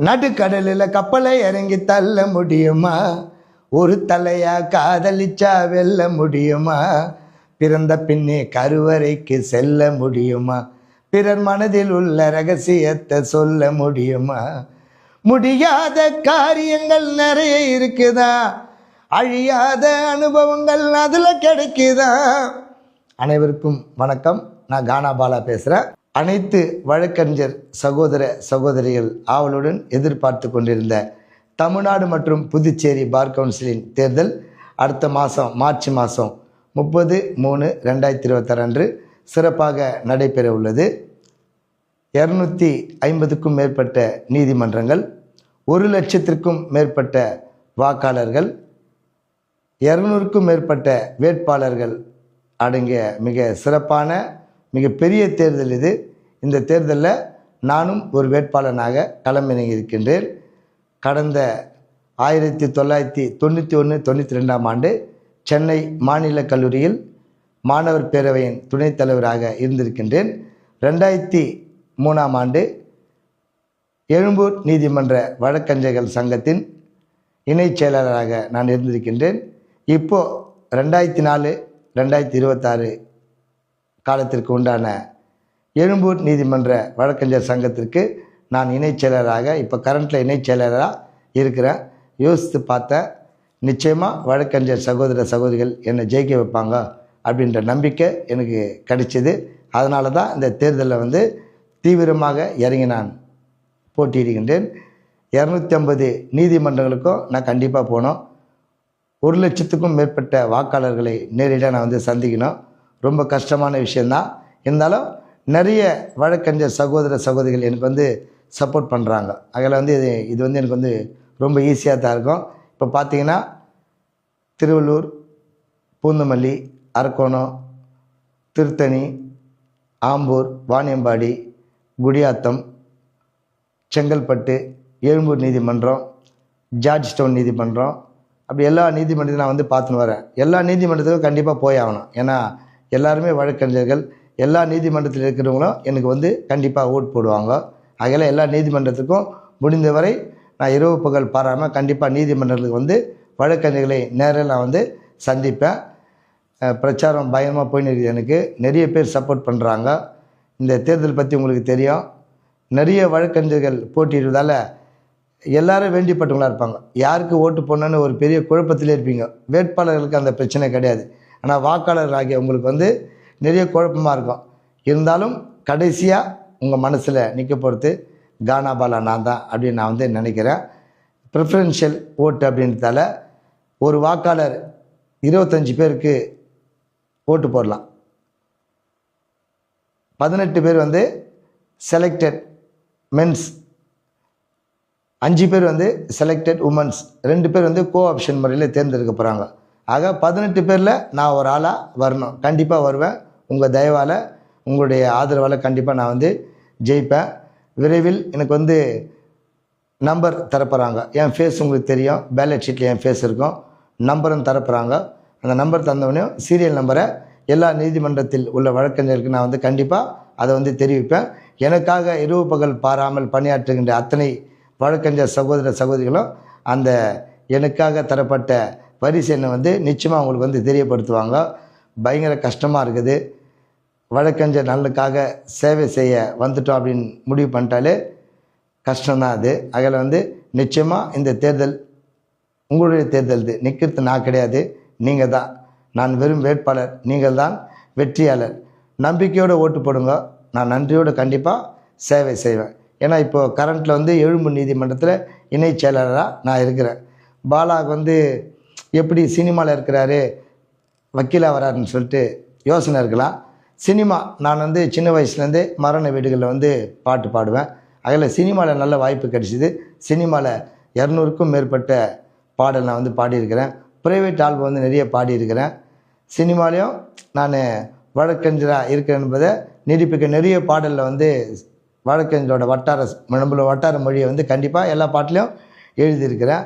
நடுக்கடலில் கப்பலை இறங்கி தள்ள முடியுமா? ஒரு தலையா காதலிச்சா வெல்ல முடியுமா? பிறந்த பின்னே கருவறைக்கு செல்ல முடியுமா? பிறர் மனதில் உள்ள ரகசியத்தை சொல்ல முடியுமா? முடியாத காரியங்கள் நிறைய இருக்குதா, அழியாத அனுபவங்கள் அதில் கிடைக்குதா. அனைவருக்கும் வணக்கம். நான் கானா பாலா பேசுகிறேன். அனைத்து வழக்கறிஞர் சகோதர சகோதரிகள் ஆவலுடன் எதிர்பார்த்து கொண்டிருந்த தமிழ்நாடு மற்றும் புதுச்சேரி பார் கவுன்சிலின் தேர்தல் அடுத்த மாதம் மார்ச் மாதம் 30/3/2026 அன்று சிறப்பாக நடைபெற உள்ளது. 250க்கும் மேற்பட்ட நீதிமன்றங்கள், 1 லட்சத்திற்கும் மேற்பட்ட வாக்காளர்கள், 200க்கும் மேற்பட்ட வேட்பாளர்கள் அடங்கிய மிக சிறப்பான மிகப்பெரிய தேர்தல் இது. இந்த தேர்தலில் நானும் ஒரு வேட்பாளனாக களமிறங்கியிருக்கின்றேன். கடந்த 1991-92 ஆண்டு சென்னை மாநில கல்லூரியில் மாணவர் பேரவையின் துணைத் தலைவராக இருந்திருக்கின்றேன். 2003 ஆண்டு எழும்பூர் நீதிமன்ற வழக்கறிஞர்கள் சங்கத்தின் இணைச் செயலாளராக நான் இருந்திருக்கின்றேன். இப்போது 2004-2026 காலத்திற்கு உண்டான எழும்பூர் நீதிமன்ற வழக்கறிஞர் சங்கத்திற்கு நான் இணைச் செயலராக இப்போ கரண்ட்டில் இணைச் செயலராக இருக்கிறேன். யோசித்து பார்த்தேன், நிச்சயமாக வழக்கறிஞர் சகோதர சகோதரிகள் என்னை ஜெயிக்க வைப்பாங்க அப்படின்ற நம்பிக்கை எனக்கு கிடைச்சிது. அதனால தான் இந்த தேர்தலில் தீவிரமாக இறங்கி நான் போட்டியிடுகின்றேன். 250 நீதிமன்றங்களுக்கும் நான் கண்டிப்பாக போகணும். 1 லட்சத்துக்கும் மேற்பட்ட வாக்காளர்களை நேரடியாக நான் சந்திக்கணும். ரொம்ப கஷ்டமான விஷயந்தான். இருந்தாலும் நிறைய வழக்கறிஞர் சகோதர சகோதரிகள் எனக்கு சப்போர்ட் பண்ணுறாங்க. அதில் இது எனக்கு ரொம்ப ஈஸியாக தான் இருக்கும். இப்போ பார்த்தீங்கன்னா திருவள்ளூர், பூந்தமல்லி, அரக்கோணம், திருத்தணி, ஆம்பூர், வாணியம்பாடி, குடியாத்தம், செங்கல்பட்டு, எழும்பூர் நீதிமன்றம், ஜார்ஜ் டவுன் நீதிமன்றம், அப்படி எல்லா நீதிமன்றத்தையும் நான் பார்த்துன்னு வரேன். எல்லா நீதிமன்றத்துக்கும் கண்டிப்பாக போய் ஆகணும். ஏன்னா எல்லாருமே வழக்கறிஞர்கள். எல்லா நீதிமன்றத்தில் இருக்கிறவங்களும் எனக்கு கண்டிப்பாக ஓட் போடுவாங்க. அதில் எல்லா நீதிமன்றத்துக்கும் முடிந்தவரை நான் இரவு பகல் பாராமல் கண்டிப்பாக நீதிமன்றங்களுக்கு வழக்கறிஞர்களை நேரில் நான் சந்திப்பேன். பிரச்சாரம் பயங்கரமாக போயின்னு இருக்குது. எனக்கு நிறைய பேர் சப்போர்ட் பண்ணுறாங்க. இந்த தேர்தல் பற்றி உங்களுக்கு தெரியும். நிறைய வழக்கறிஞர்கள் போட்டியிடுவதால் எல்லாரும் வேண்டிப்பட்டவங்களாக இருப்பாங்க. யாருக்கு ஓட்டு போடணுன்னு ஒரு பெரிய குழப்பத்திலே இருப்பீங்க. வேட்பாளர்களுக்கு அந்த பிரச்சனை கிடையாது. ஆனால் வாக்காளர் ஆகிய உங்களுக்கு நிறைய குழப்பமாக இருக்கும். இருந்தாலும் கடைசியாக உங்கள் மனசில் நிற்க பொறுத்து கானா பாலா நான் தான் அப்படின்னு நான் நினைக்கிறேன். ப்ரிஃபரன்ஷியல் ஓட்டு அப்படின்றதால ஒரு வாக்காளர் 25 பேருக்கு ஓட்டு போடலாம். 18 பேர் செலக்டட் மென்ஸ், 5 பேர் செலக்டட் உமன்ஸ், 2 பேர் கோ ஆப்ஷன் முறையில் தேர்ந்தெடுக்க போகிறாங்க. ஆக 18 பேரில் நான் ஒரு ஆளாக வரணும். கண்டிப்பாக வருவேன். உங்கள் தயவால், உங்களுடைய ஆதரவால் கண்டிப்பாக நான் ஜெயிப்பேன். விரைவில் எனக்கு நம்பர் தரப்போகிறாங்க. என் ஃபேஸ் உங்களுக்கு தெரியும். பேலட் ஷீட்டில் என் ஃபேஸ் இருக்கும். நம்பரும் தரப்போகிறாங்க. அந்த நம்பர் தந்தவொடனே சீரியல் நம்பரை எல்லா நீதிமன்றத்தில் உள்ள வழக்கறிஞருக்கு நான் கண்டிப்பாக அதை தெரிவிப்பேன். எனக்காக இரவு பகல் பாராமல் பணியாற்றுகின்ற அத்தனை வழக்கறிஞர் சகோதர சகோதரிகளும் அந்த எனக்காக தரப்பட்ட வரிசை என்னை நிச்சயமாக உங்களுக்கு தெரியப்படுத்துவாங்க. பயங்கர கஷ்டமாக இருக்குது. வழக்கறிஞர் நல்லுக்காக சேவை செய்ய வந்துட்டோம் அப்படின்னு முடிவு பண்ணிட்டாலே கஷ்டம்தான் அது. அதில் நிச்சயமாக இந்த தேர்தல் உங்களுடைய தேர்தல். நிற்கிறது நான் கிடையாது, நீங்கள் தான். நான் வெறும் வேட்பாளர், நீங்கள் தான் வெற்றியாளர். நம்பிக்கையோடு ஓட்டு போடுங்க. நான் நன்றியோடு கண்டிப்பாக சேவை செய்வேன். ஏன்னா இப்போது கரண்ட்டில் எழும்பூர் நீதிமன்றத்தில் இணைச் செயலாளராக நான் இருக்கிறேன். பாலாவுக்கு எப்படி சினிமாவில் இருக்கிறாரு, வக்கீலாக வராருன்னு சொல்லிட்டு யோசனை இருக்கலாம். சினிமா நான் சின்ன வயசுலேருந்தே மரண வீடுகளில் பாட்டு பாடுவேன். அதில் சினிமாவில் நல்ல வாய்ப்பு கிடைச்சிது. சினிமாவில் 200க்கும் மேற்பட்ட பாடல் நான் பாடியிருக்கிறேன். ப்ரைவேட் ஆல்பம் நிறைய பாடியிருக்கிறேன். சினிமாலேயும் நான் வழக்கறிஞராக இருக்கிறேன் என்பதை நிரூபிக்க நிறைய பாடலில் வழக்கறிஞரோட நம்மளோட வட்டார மொழியை கண்டிப்பாக எல்லா பாட்டிலையும் எழுதியிருக்கிறேன்.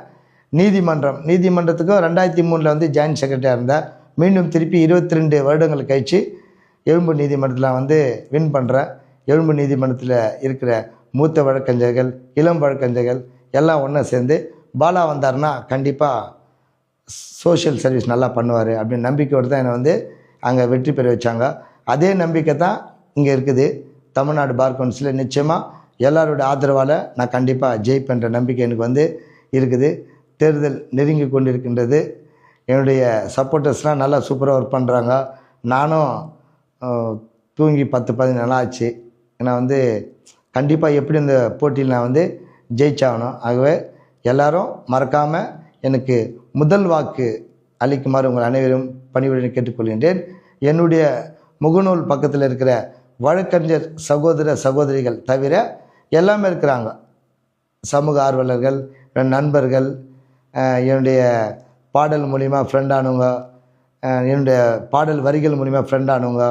நீதிமன்றத்துக்கும் 2003 ஜாயின்ட் செக்ரட்டரியாக இருந்தேன். மீண்டும் திருப்பி 22 வருடங்கள் கழித்து எழும்பூர் நீதிமன்றத்தில் வின் பண்ணுறேன். எழும்பூர் நீதிமன்றத்தில் இருக்கிற மூத்த வழக்கறிஞர்கள், இளம் வழக்கறிஞர்கள் எல்லாம் ஒன்றா சேர்ந்து பாலா வந்தார்னா கண்டிப்பாக சோஷியல் சர்வீஸ் நல்லா பண்ணுவார் அப்படின்னு நம்பிக்கையோடு தான் என்னை வந்து அங்கே வெற்றி பெற வச்சாங்க. அதே நம்பிக்கை தான் இங்கே இருக்குது. தமிழ்நாடு பார் கவுன்சிலில் நிச்சயமாக எல்லாரோட ஆதரவால் நான் கண்டிப்பாக ஜெயிப்பேன்ற நம்பிக்கை எனக்கு வந்து இருக்குது. தேர்தல் நெருங்கி கொண்டிருக்கின்றது. என்னுடைய சப்போர்ட்டர்ஸ்லாம் நல்லா சூப்பராக ஒர்க் பண்ணுறாங்க. நானும் தூங்கி 10-15 நாள் ஆச்சு. ஏன்னா வந்து கண்டிப்பாக எப்படி இந்த போட்டியில் நான் வந்து ஜெயிச்சாகணும். ஆகவே எல்லாரும் மறக்காமல் எனக்கு முதல் வாக்கு அளிக்குமாறு உங்கள் அனைவரும் பணிவுடன் கேட்டுக்கொள்கின்றேன். என்னுடைய முகநூல் பக்கத்தில் இருக்கிற வழக்கறிஞர் சகோதர சகோதரிகள் தவிர எல்லாமே இருக்கிறாங்க. சமூக ஆர்வலர்கள், நண்பர்கள், என்னுடைய பாடல் மூலிமா ஃப்ரெண்டானவங்க, என்னுடைய பாடல் வரிகள் மூலிமா ஃப்ரெண்டானவங்க,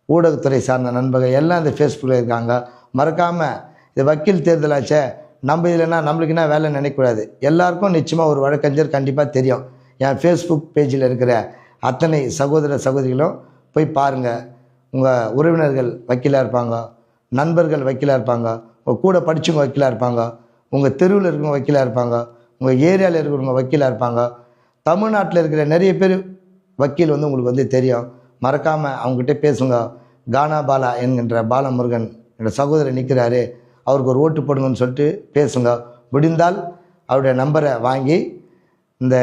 ஊடகத்துறை சார்ந்த நண்பர்கள் எல்லாம் இந்த ஃபேஸ்புக்கில் இருக்காங்க. மறக்காமல் இது வக்கீல் தேர்தலாச்சே, நம்ம இல்லைன்னா நம்மளுக்கு என்ன வேலை நினைக்கக்கூடாது. எல்லாருக்கும் நிச்சயமாக ஒரு வழக்கறிஞர் கண்டிப்பாக தெரியும். என் ஃபேஸ்புக் பேஜில் இருக்கிற அத்தனை சகோதர சகோதரிகளும் போய் பாருங்கள். உங்கள் உறவினர்கள் வக்கீலாக இருப்பாங்க, நண்பர்கள் வக்கீலாக இருப்பாங்க, உங்கள் கூட படித்தவங்க வக்கீலாக இருப்பாங்க, உங்கள் தெருவில் இருக்கிறவங்க வக்கீலாக இருப்பாங்க, உங்கள் ஏரியாவில் இருக்கிறவங்க வக்கீலாக இருப்பாங்க. தமிழ்நாட்டில் இருக்கிற நிறைய பேர் வக்கீல் வந்து உங்களுக்கு வந்து தெரியும். மறக்காமல் அவங்ககிட்ட பேசுங்க. கானா பாலா என்கின்ற பாலமுருகன் என்னோட சகோதரர் நிற்கிறாரு, அவருக்கு ஒரு ஓட்டு போடுங்கன்னு சொல்லிட்டு பேசுங்க. முடிந்தால் அவருடைய நம்பரை வாங்கி இந்த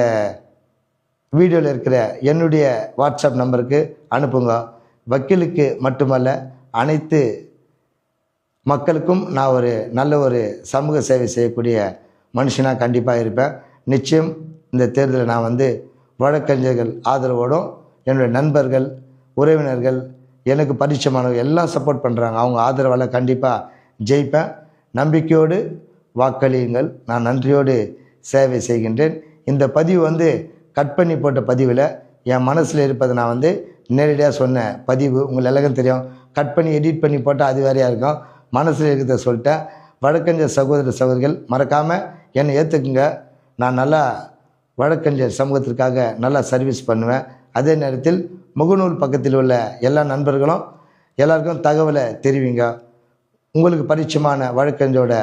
வீடியோவில் இருக்கிற என்னுடைய வாட்ஸ்அப் நம்பருக்கு அனுப்புங்க. வக்கீலுக்கு மட்டுமல்ல, அனைத்து மக்களுக்கும் நான் ஒரு நல்ல ஒரு சமூக சேவை செய்யக்கூடிய மனுஷனாக கண்டிப்பாக இருப்பேன். நிச்சயம் இந்த தேர்தலில் நான் வந்து வழக்கறிஞர்கள் ஆதரவோடும், என்னுடைய நண்பர்கள், உறவினர்கள், எனக்கு பரிச்சயமானவர்கள் எல்லாம் சப்போர்ட் பண்ணுறாங்க. அவங்க ஆதரவால் கண்டிப்பாக ஜெயிப்பேன். நம்பிக்கையோடு வாக்களியுங்கள். நான் நன்றியோடு சேவை செய்கின்றேன். இந்த பதிவு வந்து கட் பண்ணி போட்ட பதிவில் என் மனசில் இருப்பதை நான் வந்து நேரடியாக சொன்ன பதிவு. உங்களுக்கு எல்லாருக்கும் தெரியும். கட் பண்ணி எடிட் பண்ணி போட்டால் அது வேறையாக இருக்கும். மனசில் இருக்கிறத சொல்லிட்டேன். வழக்கறிஞர் சகோதர சகோதரிகள் மறக்காமல் என்னை ஏற்றுக்குங்க. நான் நல்லா வழக்கறிஞர் சமூகத்திற்காக நல்லா சர்வீஸ் பண்ணுவேன். அதே நேரத்தில் முகநூல் பக்கத்தில் உள்ள எல்லா நண்பர்களும் எல்லாருக்கும் தகவலை தெரிவிங்க. உங்களுக்கு பரிச்சயமான வழக்கறிஞரோட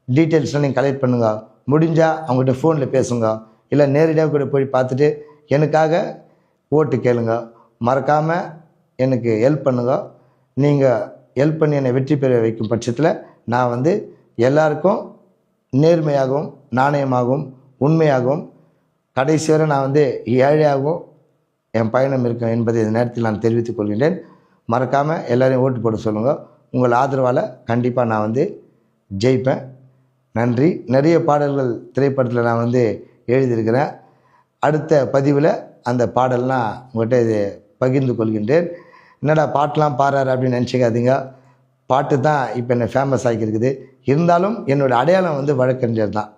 டீட்டெயில்ஸ்லாம் நீங்கள் கலெக்ட் பண்ணுங்க. முடிஞ்சால் அவங்ககிட்ட ஃபோனில் பேசுங்க. இல்லை நேரடியாக கூட போய் பார்த்துட்டு எனக்காக ஓட்டு கேளுங்க. மறக்காமல் எனக்கு ஹெல்ப் பண்ணுங்க. நீங்கள் ஹெல்ப் பண்ணி என்னை வெற்றி பெற வைக்கும் பட்சத்தில் நான் வந்து எல்லாருக்கும் நேர்மையாகவும் நாணயமாகவும் உண்மையாகவும் கடைசி வரை நான் வந்து ஏழையாகவும் என் பயணம் இருக்கும் என்பதை இந்த நேரத்தில் நான் தெரிவித்துக் கொள்கின்றேன். மறக்காமல் எல்லோரையும் ஓட்டு போட சொல்லுங்கள். உங்கள் ஆதரவால் கண்டிப்பாக நான் வந்து ஜெயிப்பேன். நன்றி. நிறைய பாடல்கள் திரைப்படத்தில் நான் வந்து எழுதியிருக்கிறேன். அடுத்த பதிவில் அந்த பாடல்லாம் உங்கள்கிட்ட இது பகிர்ந்து கொள்கின்றேன். என்னடா பாட்டெலாம் பாடுறாரு அப்படின்னு நினச்சிக்காதீங்க. பாட்டு தான் இப்போ என்னை ஃபேமஸ் ஆகியிருக்குது. இருந்தாலும் என்னோடய அடையாளம் வந்து வழக்கறிஞர் தான்.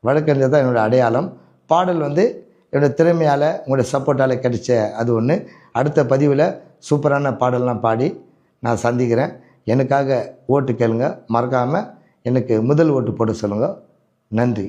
வழக்கறிஞர் தான் என்னோடய அடையாளம். பாடல் வந்து என்னோடய திறமையால் உங்களுடைய சப்போர்ட்டால் கிடைச்ச அது ஒன்று. அடுத்த பதிவில் சூப்பரான பாடல்லாம் பாடி நான் சந்திக்கிறேன். எனக்காக ஓட்டு கேளுங்க. மறக்காமல் எனக்கு முதல் ஓட்டு போட சொல்லுங்கள். நன்றி.